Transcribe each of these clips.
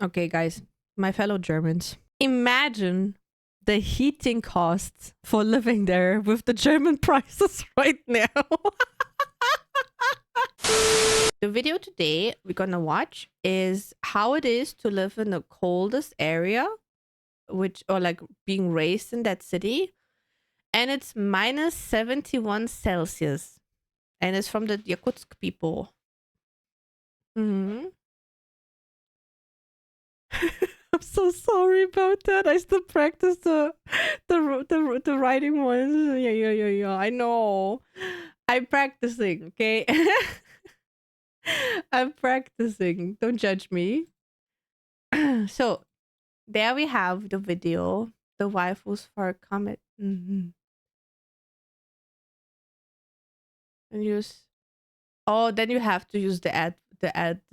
Okay, guys, my fellow Germans, imagine the heating costs for living there with the German prices right now. The video today we're gonna watch is how it is to live in the coldest area, or like being raised in that city, and it's minus 71 Celsius, and it's from the Yakutsk people. I'm so sorry about that. I still practice the writing ones. Yeah. I know. I'm practicing, okay? I'm practicing. Don't judge me. So there we have the video. The waifus for a comet. And use. Oh, then you have to use the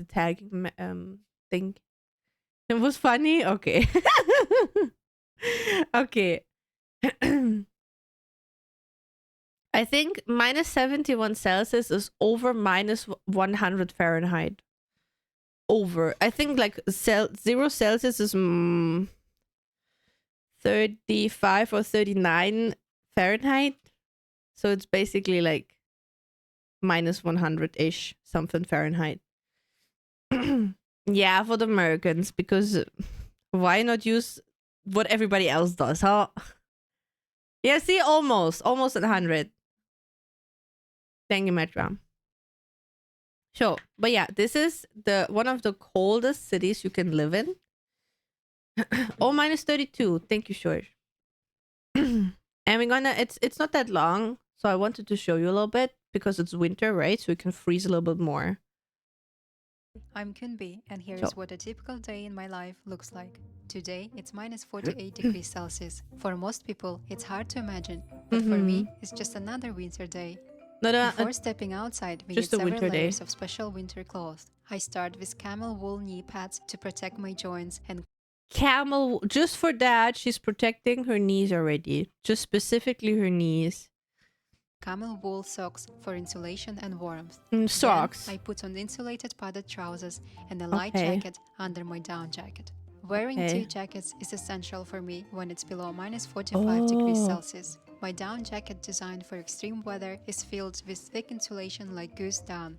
tagging thing. It was funny. Okay. Okay. I think minus 71 Celsius is over minus 100 Fahrenheit. Over. I think like 0 Celsius is 35 or 39 Fahrenheit. So it's basically like minus 100-ish something Fahrenheit. Yeah, for the Americans, because why not use what everybody else does, huh? Yeah, see, almost 100. Thank you, Metra. So, but yeah, this is one of the coldest cities you can live in. Oh, minus 32. Thank you, George. And we're gonna, it's not that long, so I wanted to show you a little bit because it's winter, right? So we can freeze a little bit more. I'm Kunbi, and here is what a typical day in my life looks like. Today, it's minus 48 degrees Celsius. For most people, it's hard to imagine, but for me, it's just another winter day. Before stepping outside, we need several layers of special winter clothes. I start with camel wool knee pads to protect my joints and camel, just for that, she's protecting her knees already. Just specifically her knees. Camel wool socks for insulation and warmth. Socks. Then I put on insulated padded trousers and a light jacket under my down jacket. Wearing two jackets is essential for me when it's below minus 45 degrees Celsius. My down jacket designed for extreme weather is filled with thick insulation like goose down.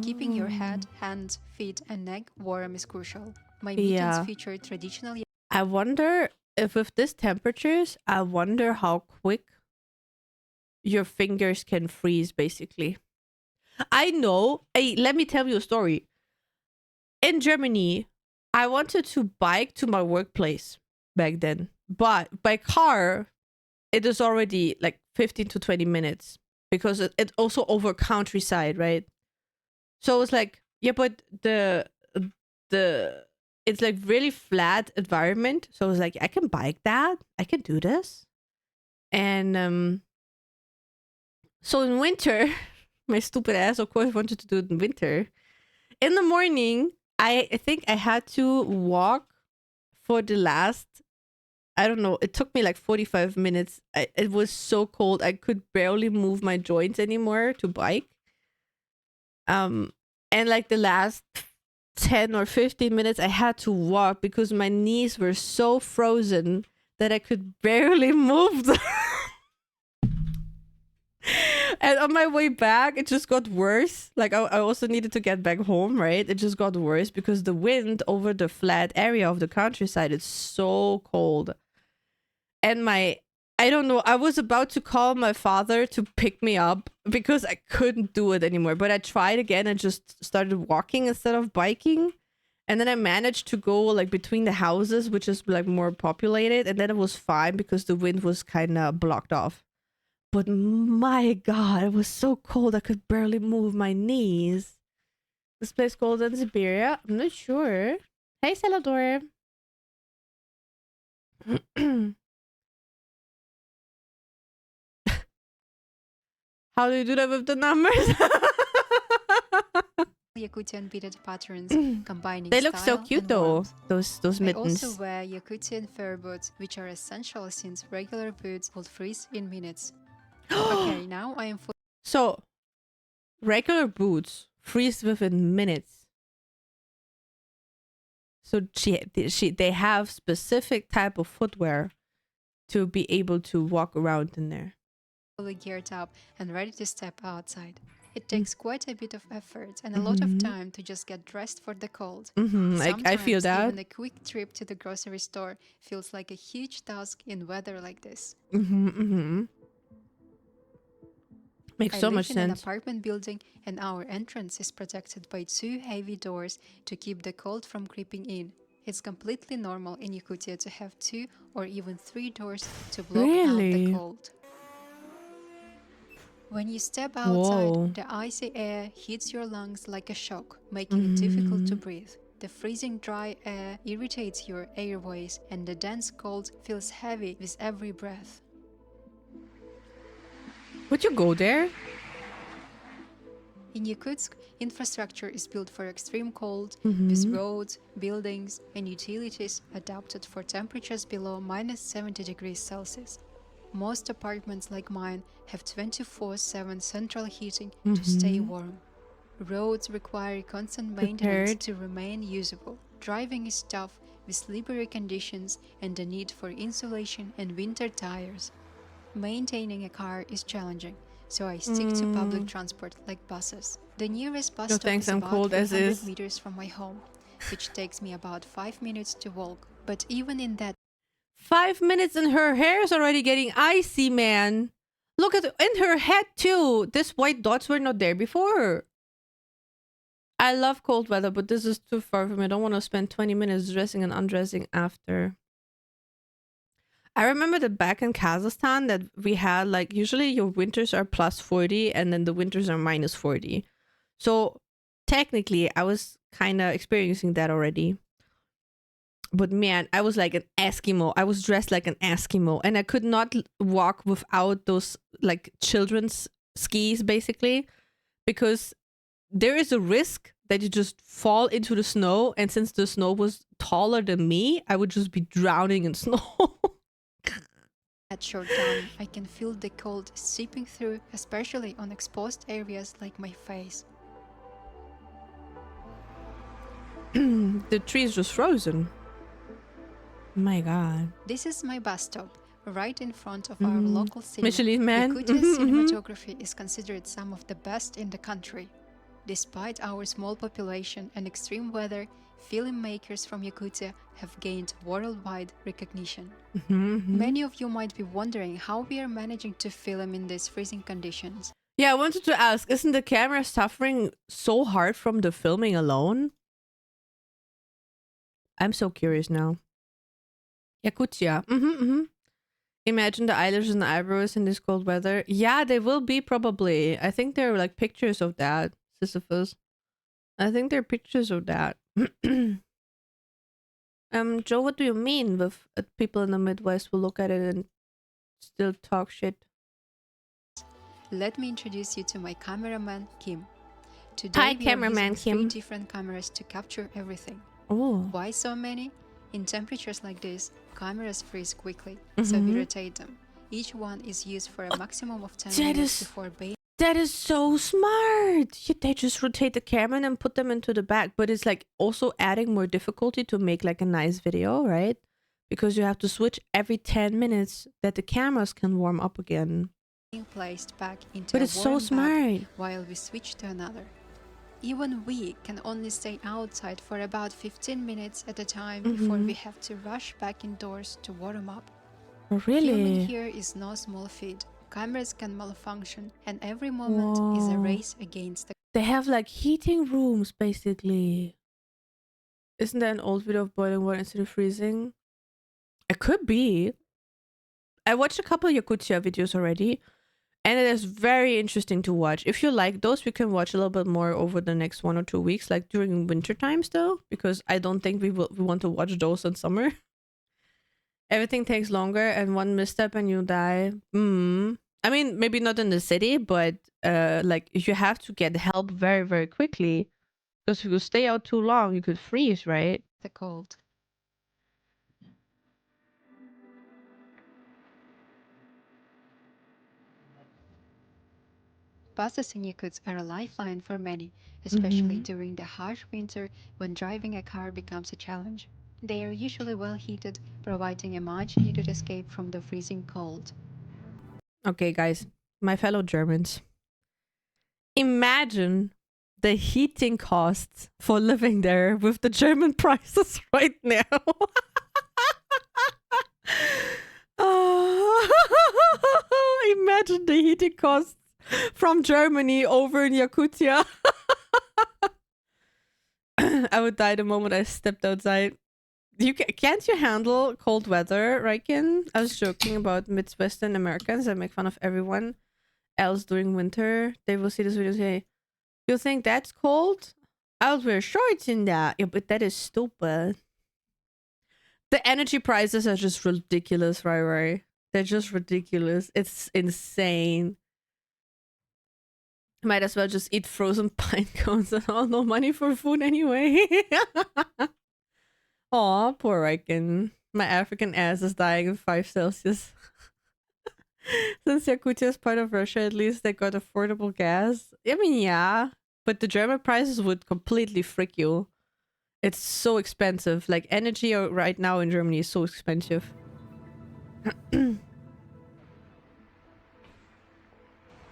Keeping your head, hands, feet and neck warm is crucial. My mittens feature traditionally. I wonder if with these temperatures, I wonder how quick your fingers can freeze, basically. I know. Hey, let me tell you a story. In Germany, I wanted to bike to my workplace back then, but by car, it is already like 15 to 20 minutes because it's also over countryside, right? So it's like, yeah, but the it's like really flat environment. So it's like, I can bike that. I can do this. And so in winter, my stupid ass, of course, wanted to do it in winter. In the morning, I think I had to walk for the last, I don't know, it took me like 45 minutes. It was so cold. I could barely move my joints anymore to bike. And like the last 10 or 15 minutes, I had to walk because my knees were so frozen that I could barely move them. And on my way back, it just got worse. Like, I also needed to get back home, right? It just got worse because the wind over the flat area of the countryside is so cold. And I don't know, I was about to call my father to pick me up because I couldn't do it anymore. But I tried again and just started walking instead of biking. And then I managed to go like between the houses, which is like more populated. And then it was fine because the wind was kind of blocked off. But my God, it was so cold. I could barely move my knees. This place called in Siberia? I'm not sure. Hey, Salador. How do you do that with the numbers? Yakutian beaded patterns combining they look so cute though, those mittens. I also wear Yakutian fur boots, which are essential since regular boots will freeze in minutes. Okay, now I am so regular boots freeze within minutes. So they have specific type of footwear to be able to walk around in there. Fully geared up and ready to step outside. It takes quite a bit of effort and a lot of time to just get dressed for the cold. I feel Sometimes that. even a quick trip to the grocery store feels like a huge task in weather like this. Makes I so live much in an sense. apartment building and our entrance is protected by two heavy doors to keep the cold from creeping in. It's completely normal in Yakutia to have 2 or even 3 doors to block out the Really? cold. When you step outside, Whoa. the icy air hits your lungs like a shock, making it difficult to breathe. The freezing dry air irritates your airways, and the dense cold feels heavy with every breath. Would you go there? In Yakutsk, infrastructure is built for extreme cold, with roads, buildings, and utilities adapted for temperatures below minus 70 degrees Celsius. Most apartments like mine have 24/7 central heating to stay warm. Roads require constant maintenance Prepared. to remain usable. Driving is tough with slippery conditions and the need for insulation and winter tires. Maintaining a car is challenging, so I stick to public transport like buses. The nearest bus No stop thanks, is I'm about cold as 300 is. meters from my home, which takes me about 5 minutes to walk. But even in that 5 minutes and her hair is already getting icy, man. Look at in her head too. These white dots were not there before. I love cold weather, but this is too far for me. I don't want to spend 20 minutes dressing and undressing after. I remember that back in Kazakhstan that we had like usually your winters are plus 40 and then the winters are minus 40. So technically I was kind of experiencing that already. But man, I was like an Eskimo. I was dressed like an Eskimo and I could not walk without those like children's skis basically because there is a risk that you just fall into the snow, and since the snow was taller than me, I would just be drowning in snow. short time, I can feel the cold seeping through, especially on exposed areas like my face. The tree is just frozen. My god. This is my bus stop, right in front of our local cinema. Michelin Man. Yakutia's cinematography is considered some of the best in the country. Despite our small population and extreme weather, filmmakers from Yakutia have gained worldwide recognition. Many of you might be wondering how we are managing to film in these freezing conditions. Yeah, I wanted to ask, isn't the camera suffering so hard from the filming alone? I'm so curious now. Yakutia. Imagine the eyelashes and eyebrows in this cold weather. Yeah, they will be probably. I think there are like pictures of that, Sisyphus. I think there are pictures of that. Joe, what do you mean with people in the Midwest will look at it and still talk shit? Let me introduce you to my cameraman, Kim. Hi, Today we are cameraman using 3 Kim. different cameras to capture everything. Oh. Why so many? In temperatures like this, cameras freeze quickly, so we rotate them. Each one is used for a maximum of 10 minutes before bathing. That is so smart. They just rotate the camera and put them into the back, but it's like also adding more difficulty to make like a nice video, right? Because you have to switch every 10 minutes that the cameras can warm up again. Being placed back into But a it's warm so smart. bag while we switch to another. Even we can only stay outside for about 15 minutes at a time before we have to rush back indoors to warm up. Oh, really? Filming here is no small feat. Cameras can malfunction, and every moment is a race against the. They have like heating rooms, basically. Isn't that an old video of boiling water instead of freezing? It could be. I watched a couple Yakutia videos already, and it is very interesting to watch. If you like those, we can watch a little bit more over the next 1 or 2 weeks, like during winter times though, because I don't think we want to watch those in summer. Everything takes longer, and one misstep and you die. I mean, maybe not in the city, but like you have to get help very, very quickly. Because if you stay out too long, you could freeze, right? The cold. passes in Yakutsk are a lifeline for many, especially Mm-hmm. during the harsh winter when driving a car becomes a challenge. They are usually well heated, providing a much needed escape from the freezing cold. Okay, guys, my fellow Germans, imagine the heating costs for living there with the German prices right now. Ah, imagine the heating costs from Germany over in Yakutia. I would die the moment I stepped outside. Can't you handle cold weather, Riken? I was joking about Midwestern Americans. I make fun of everyone else during winter. They will see this video and say, "You think that's cold? I would wear shorts in that." Yeah, but that is stupid. The energy prices are just ridiculous, right? They're just ridiculous. It's insane. Might as well just eat frozen pine cones and all. No money for food anyway. Aw, poor Riken. My African ass is dying in 5 Celsius. Since Yakutia is part of Russia, at least they got affordable gas. I mean, yeah, but the German prices would completely frick you. It's so expensive. Like, energy right now in Germany is so expensive.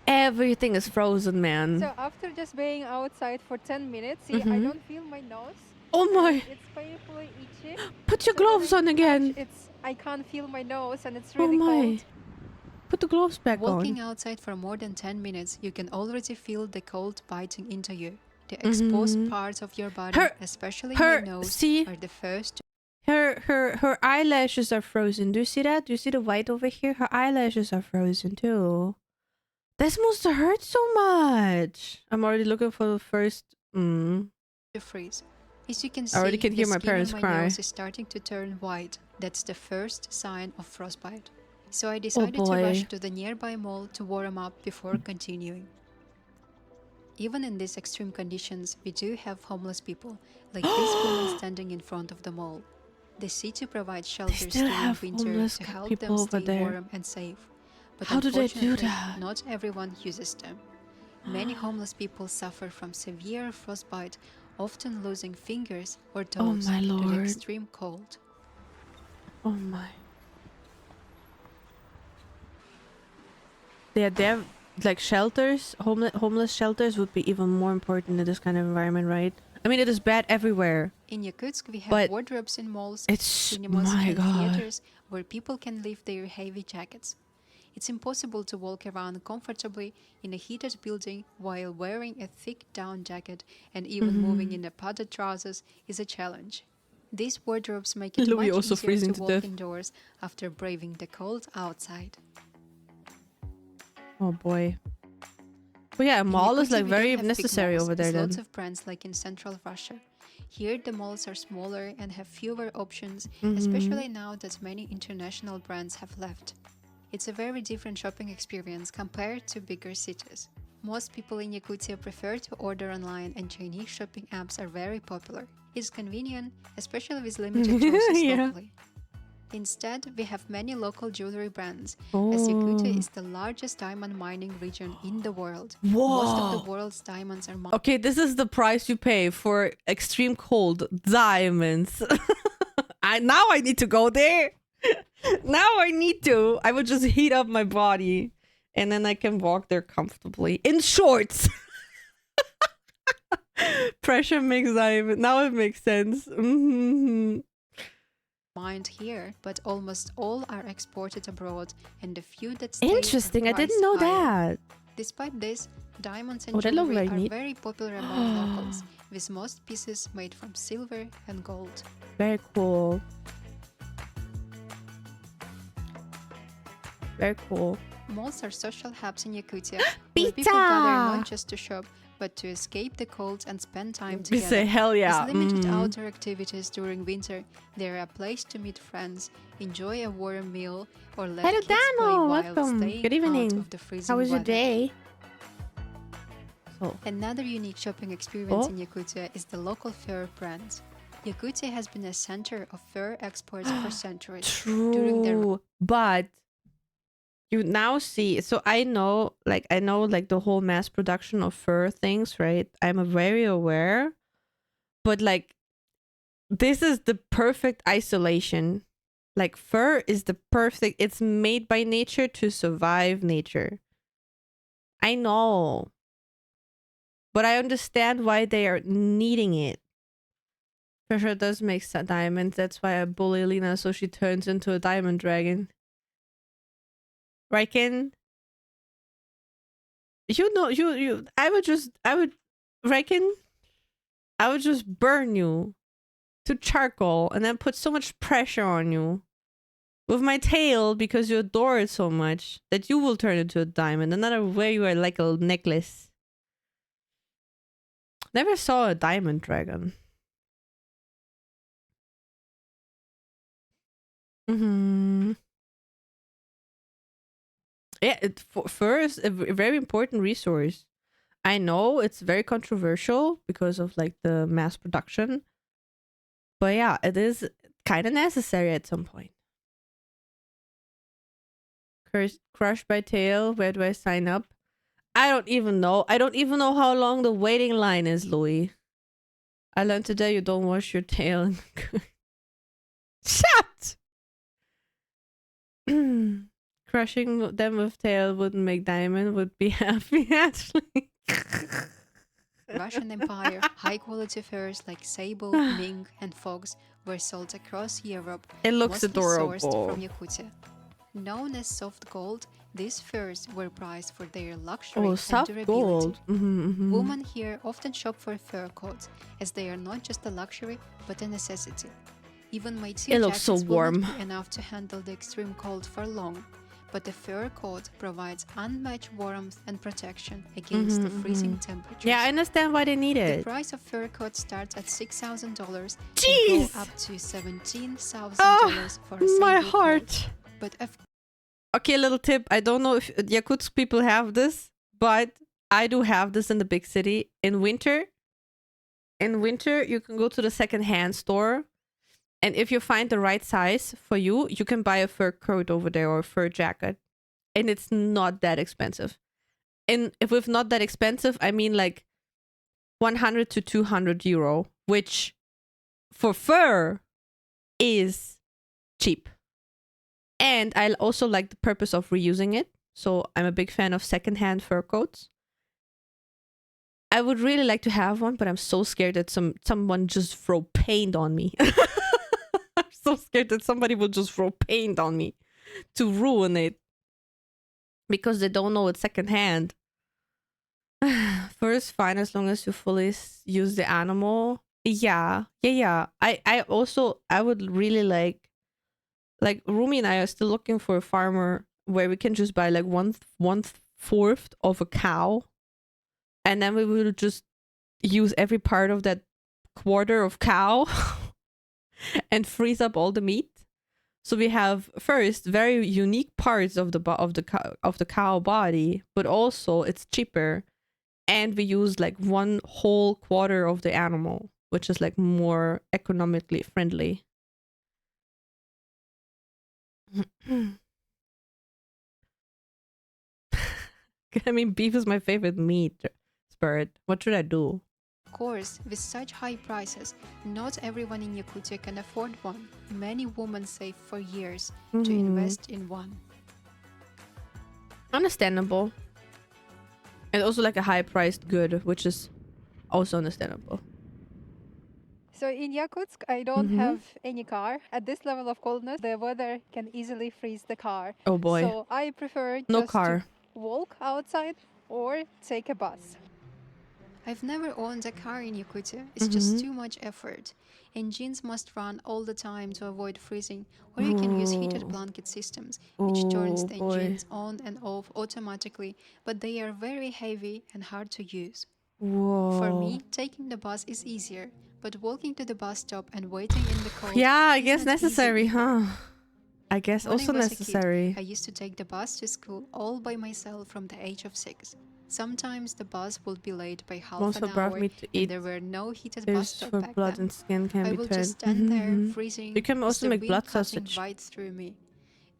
Everything is frozen, man. So after just being outside for 10 minutes, see, I Mhm. don't feel my nose. Oh my! It's painfully itchy. Put your So when gloves I on touch, again! I can't feel my nose and it's Oh really my! cold. Put the gloves back Walking on. outside for more than 10 minutes, you can already feel the cold biting into you. The exposed parts of your body, especially my nose, see, are the first. her eyelashes are frozen. Do you see that? Do you see the white over here? Her eyelashes are frozen too. This must hurt so much. I'm already looking for the first. To freeze. As you can I already see, can the hear my skin on parents my cry. nose is starting to turn white. That's the first sign of frostbite. So I Oh decided to rush boy. to the nearby mall to warm up before continuing. Even in these extreme conditions, we do have homeless people, like this woman standing in front of the mall. The city provides They shelters still during have winter homeless to help them people over stay there. warm and safe. But How do they do unfortunately, that? not everyone uses them. Many homeless people suffer from severe frostbite, often losing fingers or Oh toes my to the lord. extreme cold. Oh my. They're like shelters, homeless shelters would be even more important in this kind of environment, right? I mean, it is bad everywhere, In Yakutsk, we have but wardrobes in malls, it's cinemas, my and god. theaters where people can leave their heavy jackets. It's impossible to walk around comfortably in a heated building while wearing a thick down jacket, and even moving in a padded trousers is a challenge. These wardrobes make it Louis much also easier freezing to to walk death. indoors after braving the cold outside. Oh boy. But yeah, a In mall is Yakutia, like we don't very have big necessary malls, over there with lots then. of brands like in Central Russia. Here, the malls are smaller and have fewer options, Mm-hmm. especially now that many international brands have left. It's a very different shopping experience compared to bigger cities. Most people in Yakutia prefer to order online, and Chinese shopping apps are very popular. It's convenient, especially with limited choices Yeah. locally. Instead, we have many local jewelry brands, as Oh. Yakutia is the largest diamond mining region in the world. Whoa. Most of the world's diamonds are mined. Okay, this is the price you pay for extreme cold diamonds. Now I need to go there. Now I need to. I would just heat up my body and then I can walk there comfortably in shorts. Pressure makes diamond. Now it makes sense. Mm-hmm. mined here, but almost all are exported abroad, and the few that stay Interesting. are I didn't priced know higher. that. Despite this, diamonds and Oh, that looked jewelry very are neat. very popular among locals, with most pieces made from silver and gold. Very cool. Very cool. Malls are social hubs in Yakutia, where Pizza! people gather not just to shop, but to escape the cold and spend time We together. say hell yeah. With limited outdoor activities during winter, they are a place to meet friends, enjoy a warm meal, or let Hello, kids play Dano. while Welcome. staying Good out evening. of the freezing How was your weather. day? So, Another unique shopping experience Oh. in Yakutia is the local fur brand. Yakutia has been a center of fur exports for centuries. During the true. But You now see, so I know like the whole mass production of fur things, right? I'm very aware, but like this is the perfect isolation. Like fur is the perfect, it's made by nature to survive nature. I know, but I understand why they are needing it. For sure does make diamonds. That's why I bully Lena so she turns into a diamond dragon. Riken, I would Riken, I would just burn you to charcoal and then put so much pressure on you with my tail because you adore it so much that you will turn into a diamond and then I will wear you like a necklace. Never saw a diamond dragon. Mm-hmm. Yeah, fur is a very important resource. I know it's very controversial because of like the mass production, but yeah, it is kind of necessary at some point. Crushed by tail. Where do I sign up? I don't even know. I don't even know how long the waiting line is, Louis. I learned today you don't wash your tail. Shut! Crushing them with tail wouldn't make diamond, would be happy, actually. Russian Empire, high-quality furs like sable, mink, and fox were sold across Europe, It looks mostly sourced adorable. from Yakutia. Known as soft gold, these furs were prized for their luxury and soft durability. gold. Women here often shop for fur coats, as they are not just a luxury, but a necessity. Even my It looks jackets so will warm. not be enough to handle the extreme cold for long, but a fur coat provides unmatched warmth and protection against the freezing temperatures. Yeah, I understand why they need The it. price of fur coats starts at $6,000 and go Jeez! up to $17,000 Ah, for a single my coat. heart. But Okay, little tip. I don't know if Yakutsk people have this, but I do have this in the big city. In winter, you can go to the second-hand store, and if you find the right size for you, you can buy a fur coat over there or a fur jacket, and it's not that expensive. And if it's not that expensive, I mean like 100 to 200 euro, which for fur is cheap. And I also like the purpose of reusing it. So I'm a big fan of secondhand fur coats. I would really like to have one, but I'm so scared that someone just throw paint on me. I'm so scared that somebody will just throw paint on me to ruin it because they don't know it's secondhand. Fur is fine as long as you fully use the animal. Yeah. I would really like Rumi and I are still looking for a farmer where we can just buy like one fourth of a cow, and then we will just use every part of that quarter of cow and freeze up all the meat. So we have first very unique parts of the cow body, but also it's cheaper, and we use like one whole quarter of the animal, which is like more economically friendly. I mean, beef is my favorite meat, Spirit. What should I do? of course, with such high prices, not everyone in Yakutia can afford one. Many women save for years to invest in one. Understandable. And also like a high-priced good, which is also understandable. So in Yakutsk, I don't have any car. At this level of coldness, the weather can easily freeze the car. Oh boy. So I prefer No just car. to walk outside or take a bus. I've never owned a car in Yakutia. It's just too much effort. Engines must run all the time to avoid freezing, or you can use heated blanket systems, which turns the engines on and off automatically, but they are very heavy and hard to use. Whoa. For me, taking the bus is easier, but walking to the bus stop and waiting in the cold Yeah, I is guess not easy necessary, either. huh? I guess When also I was necessary. a kid, I used to take the bus to school all by myself from the age of 6. Sometimes the bus would be late by half Also an brought hour, me to and eat. there were no heated bus There's stop for back blood then. and skin can I be will turned. just stand there, freezing, You can with also the make wind blood cutting sausage. right through me.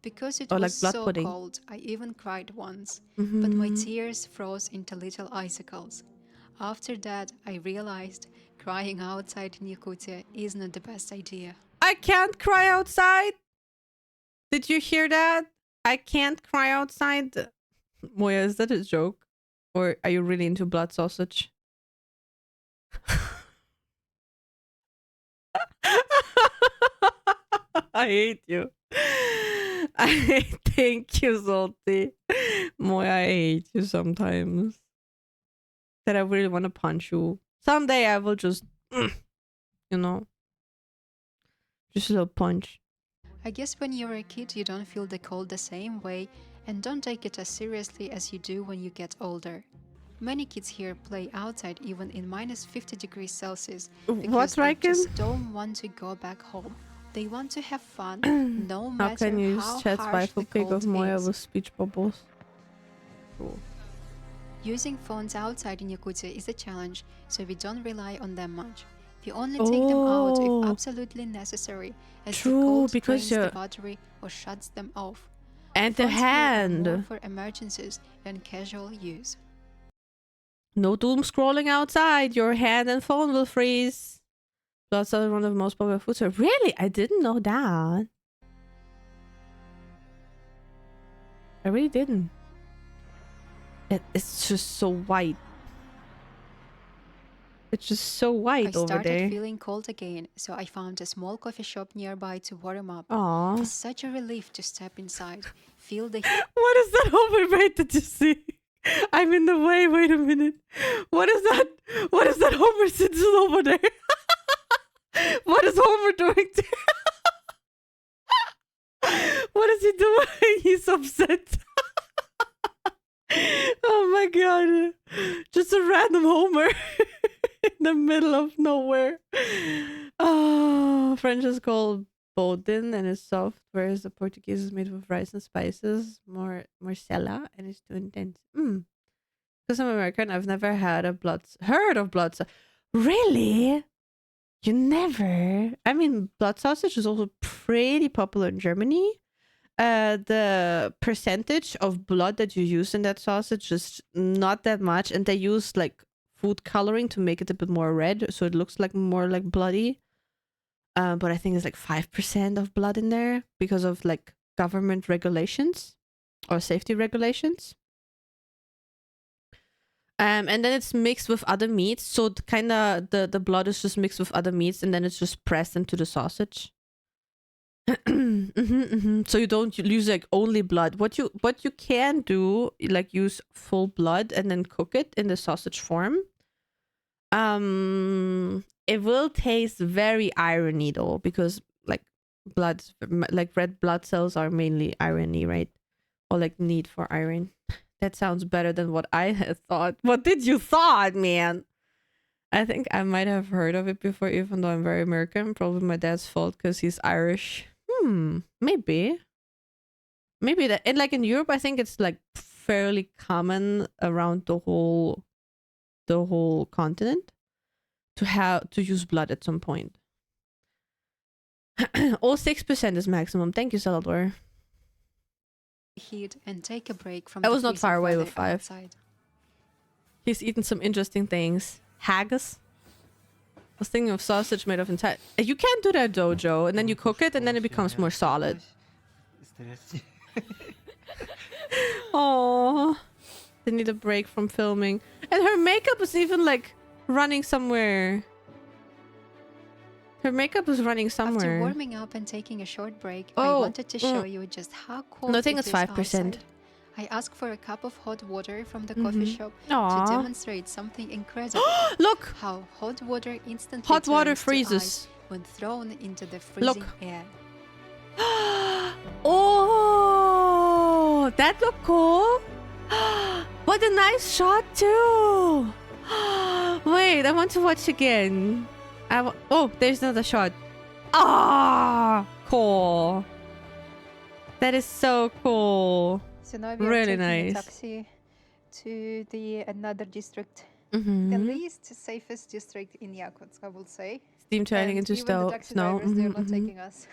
Because it Or was like blood so pudding. cold, I even cried once, but my Mhm. tears froze into little icicles. After that, I realized crying outside in Yakutia is not the best idea. I can't cry outside. Did you hear that? I can't cry outside. Moya, is that a joke? Or are you really into blood sausage? I hate you. Thank you, Salty. Moya, I hate you sometimes. That I really want to punch you. Someday I will just, you know, just a little punch. I guess when you're a kid, you don't feel the cold the same way and don't take it as seriously as you do when you get older. Many kids here play outside even in minus 50 degrees Celsius What, because they Riken? just don't want to go back home. They want to have fun no How can matter you use how chat's harsh the waifu pic of cold Moya is. with speech bubbles? Cool. Using phones outside in Yakutia is a challenge, so we don't rely on them much. We only take them out if Oh, absolutely necessary, as the true, cold because drains the you're... battery or shuts them off. And the Phones here are more hand. for emergencies than casual use. No doom scrolling outside. Your hand and phone will freeze. Plus, are one of the most popular foods. Really? I didn't know that. I really didn't. It's just so white. It's just so I white over started there. feeling cold again, so I found a small coffee shop nearby to warm up. Aww. It's such a relief to step inside, feel the What is that Homer? Wait, did you see? I'm in the way. Wait a minute. What is that? What is that Homer sits over there? What is Homer doing what is he doing? He's upset. Oh my god. Just a random Homer in the middle of nowhere. Oh, French is called Bodin and it's soft, whereas the Portuguese is made with rice and spices, more morcella, and it's too intense. Because I'm American, I've never heard of blood. Really? You never? I mean, blood sausage is also pretty popular in Germany. The percentage of blood that you use in that sausage is not that much, and they use like food coloring to make it a bit more red, so it looks like more like bloody. But I think it's like 5% of blood in there because of like government regulations or safety regulations. And then it's mixed with other meats, so the blood is just mixed with other meats, and then it's just pressed into the sausage. So you don't use like only blood. What you can do, like use full blood and then cook it in the sausage form. It will taste very irony though, because like blood, like red blood cells are mainly irony, right? Or like need for iron. That sounds better than what I had thought. What did you thought, man? I think I might have heard of it before, even though I'm very American. Probably my dad's fault because he's Irish. Maybe. Maybe that. And like in Europe, I think it's like fairly common around the whole continent to use blood at some point. All 6% is maximum. Thank you, Salvador. Heat and take a break from I the was not far freezing away weather with 5. outside. He's eaten some interesting things. Haggis. I was thinking of sausage made of entire. You can't do that, Dojo. And then you cook it, and then it becomes more solid. Oh, they need a break from filming, and her makeup is even like running somewhere. Her makeup is running somewhere. After warming up and taking a short break, I Oh, wanted to show you just how cold no, I think it it's is 5%. outside. I asked for a cup of hot water from the coffee shop Aw. to demonstrate something incredible. Look, How hot water instantly hot water turns to freezes. ice when thrown into the freezing Look. air. Oh, that looked cool. What a nice shot too. Wait, I want to watch again. Oh, there's another shot. Ah, cool. That is so cool. So now we are Really taking a nice. taxi to the another district, the Mm-hmm. least safest district in Yakutsk, I would say. Steam turning And into even the snow. taxi drivers, they're not Mhm. taking us.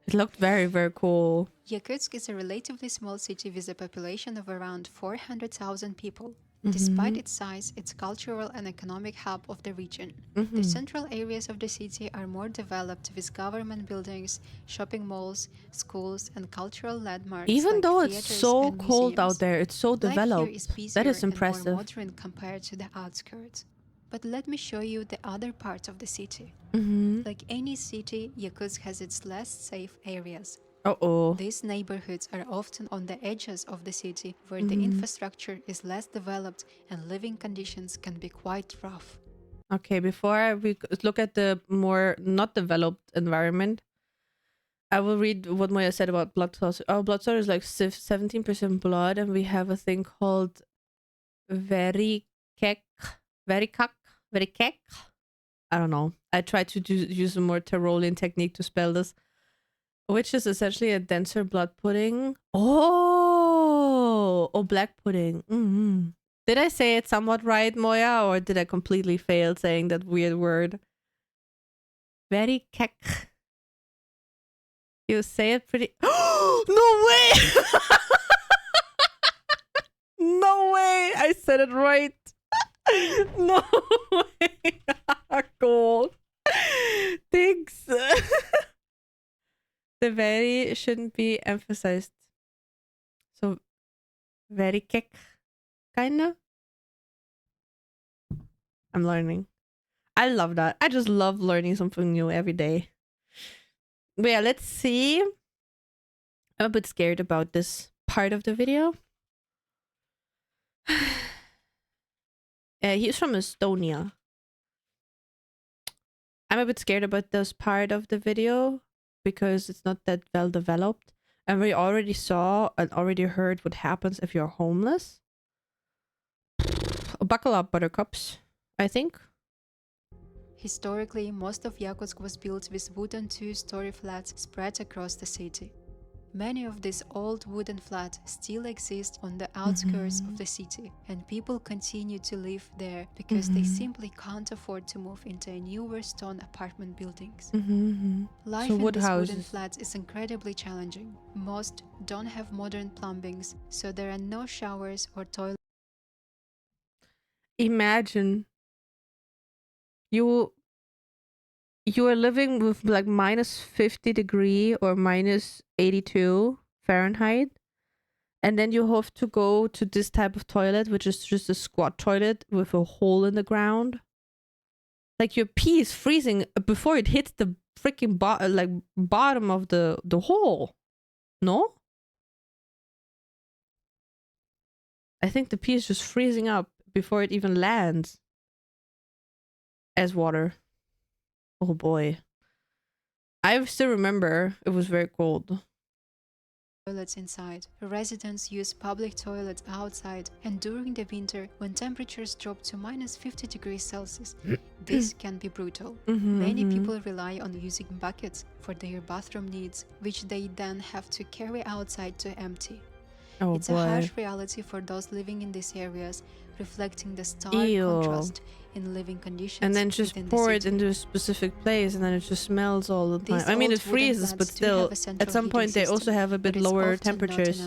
It looked very, very cool. Yakutsk is a relatively small city with a population of around 400,000 people. Mm-hmm. Despite its size, it's cultural and economic hub of the region. Mm-hmm. The central areas of the city are more developed with government buildings, shopping malls, schools, and cultural landmarks Even like though it's theaters so and cold museums. out there, it's so Life here developed. is That busier is and more impressive. modern compared to the outskirts. But let me show you the other parts of the city. Mm-hmm. Like any city, Yakutsk has its less safe areas. Uh-oh. These neighborhoods are often on the edges of the city where Mm-hmm. the infrastructure is less developed and living conditions can be quite rough. Okay, before we look at the more not developed environment, I will read what Moya said about blood clots. Our blood clot is like 17% blood, and we have a thing called verikek, verikek. I don't know. I tried to use a more Tyrolean technique to spell this, which is essentially a denser blood pudding. Oh, black pudding. Mm-hmm. Did I say it somewhat right, Moya, or did I completely fail saying that weird word? Verikek. You say it pretty. No way! No way! I said it right. No way. Cool. Thanks. The very shouldn't be emphasized. So, very kek, kinda. I'm learning. I love that. I just love learning something new every day. But yeah, let's see. I'm a bit scared about this part of the video. He's from Estonia. I'm a bit scared about this part of the video because it's not that well developed. And we already saw and already heard what happens if you're homeless. Buckle up, buttercups, I think. Historically, most of Yakutsk was built with wooden two-story flats spread across the city. Many of these old wooden flats still exist on the outskirts of the city, and people continue to live there because they simply can't afford to move into newer stone apartment buildings. Life in these wooden flats is incredibly challenging. Most don't have modern plumbings, so there are no showers or toilets. Imagine you are living with like minus 50 degree or minus 82 Fahrenheit, and then you have to go to this type of toilet, which is just a squat toilet with a hole in the ground. Like your pee is freezing before it hits the freaking bottom of the hole. No? I think the pee is just freezing up before it even lands as water. Oh boy. I still remember it was very cold. Toilets inside. Residents use public toilets outside, and during the winter, when temperatures drop to minus 50 degrees Celsius, this can be brutal. Many people rely on using buckets for their bathroom needs, which they then have to carry outside to empty. Oh, it's boy. A harsh reality for those living in these areas, reflecting the stark contrast in living conditions. And then just pour it into a specific place, and then it just smells all the time. I mean, it freezes, but still, at some point they also have a bit lower temperatures.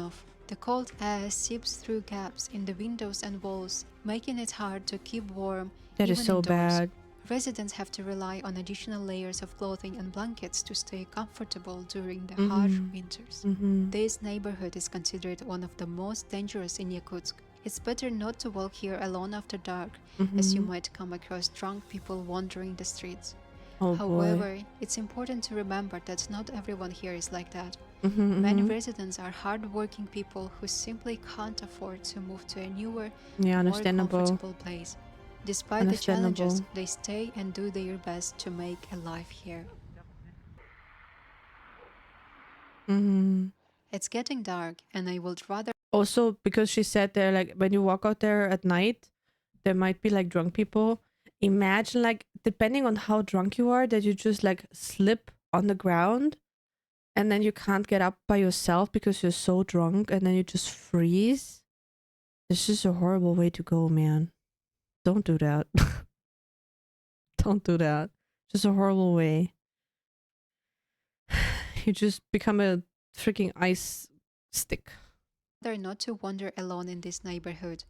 The cold air seeps through gaps in the windows and walls, making it hard to keep warm. That is so bad. Residents have to rely on additional layers of clothing and blankets to stay comfortable during the harsh winters. This neighborhood is considered one of the most dangerous in Yakutsk. It's better not to walk here alone after dark, as you might come across drunk people wandering the streets. However, it's important to remember that not everyone here is like that. Many residents are hard-working people who simply can't afford to move to a newer, more comfortable place. Despite the challenges, they stay and do their best to make a life here. It's getting dark, and I would rather... Also, because she said there, like, when you walk out there at night, there might be, like, drunk people. Imagine, like, depending on how drunk you are, that you just, like, slip on the ground, and then you can't get up by yourself because you're so drunk, and then you just freeze. This is a horrible way to go, man. Don't do that. Don't do that. Just a horrible way. You just become a freaking ice stick. They're not to wander alone in this neighborhood.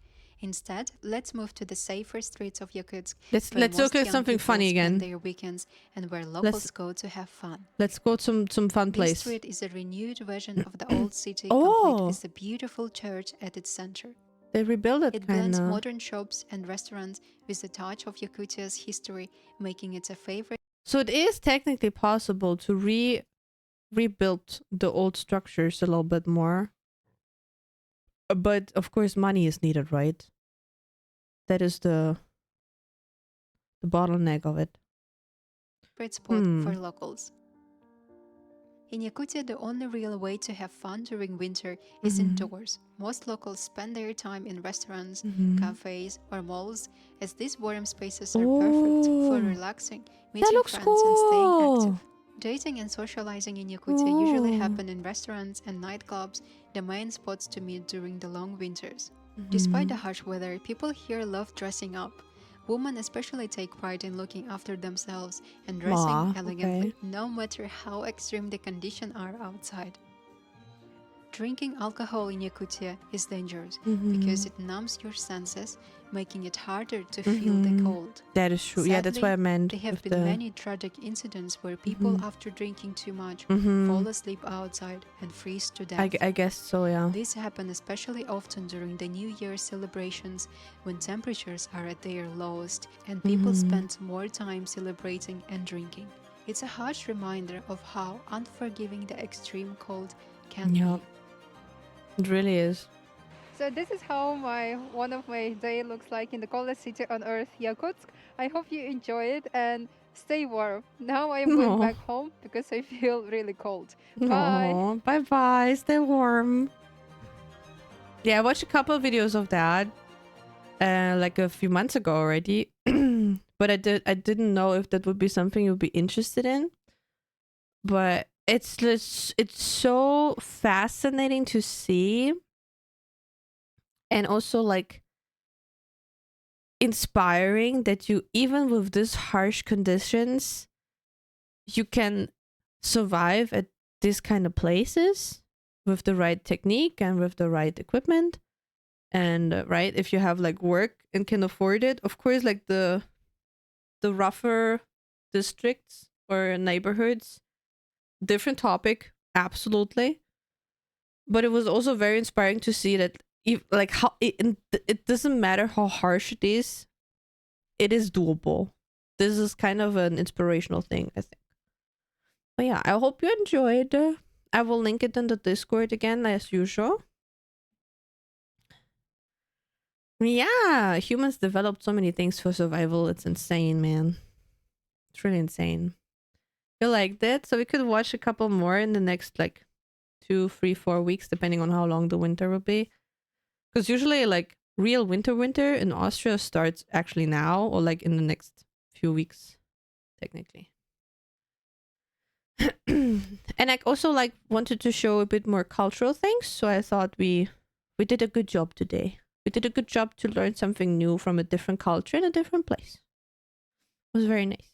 Instead, let's move to the safer streets of Yakutsk, where Let's look most at young something people funny spend again. their weekends and where Let's locals go to have fun. let's go to some fun This place. street is a renewed version of the old city, complete Oh, with a beautiful church at its center. they rebuilt it It kind blends of. modern shops and restaurants with a touch of Yakutia's history, making it a favorite So it is technically possible to rebuild the old structures a little bit more. But of course money is needed, right? That is the bottleneck of it. spot for locals. In Yakutia, the only real way to have fun during winter is indoors. Most locals spend their time in restaurants, cafes, or malls, as these warm spaces are perfect for relaxing, meeting friends, and staying active. Dating and socializing in Yakutia usually happen in restaurants and nightclubs, the main spots to meet during the long winters. Despite the harsh weather, people here love dressing up. Women especially take pride in looking after themselves and dressing elegantly, no matter how extreme the conditions are outside. Drinking alcohol in Yakutia is dangerous because it numbs your senses, making it harder to feel the cold. That is true. Sadly, Yeah, that's what I meant. There have been many tragic incidents where people, after drinking too much, fall asleep outside and freeze to death. I guess so, yeah. This happens especially often during the New Year celebrations, when temperatures are at their lowest and people spend more time celebrating and drinking. It's a harsh reminder of how unforgiving the extreme cold can be. It really is. So this is how one of my day looks like in the coldest city on earth, Yakutsk. I hope you enjoy it and stay warm. Now I am going back home because I feel really cold. Bye. Bye bye. Stay warm. Yeah, I watched a couple of videos of that like a few months ago already. But I didn't know if that would be something you'd be interested in. But it's so fascinating to see, and also like inspiring that you, even with these harsh conditions, you can survive at these kind of places with the right technique and with the right equipment. And right, if you have like work and can afford it, of course, like the rougher districts or neighborhoods, different topic, absolutely. But it was also very inspiring to see that like how it doesn't matter how harsh it is doable. This is kind of an inspirational thing, I think. But yeah, I hope you enjoyed. I will link it in the Discord again as usual. Yeah, humans developed so many things for survival. It's insane, man. It's really insane. You liked it, so we could watch a couple more in the next like 2, 3, 4 weeks, depending on how long the winter will be. Because usually, like real winter in Austria starts actually now, or like in the next few weeks, technically. And I also like wanted to show a bit more cultural things, so I thought we did a good job today. We did a good job to learn something new from a different culture in a different place. It was very nice.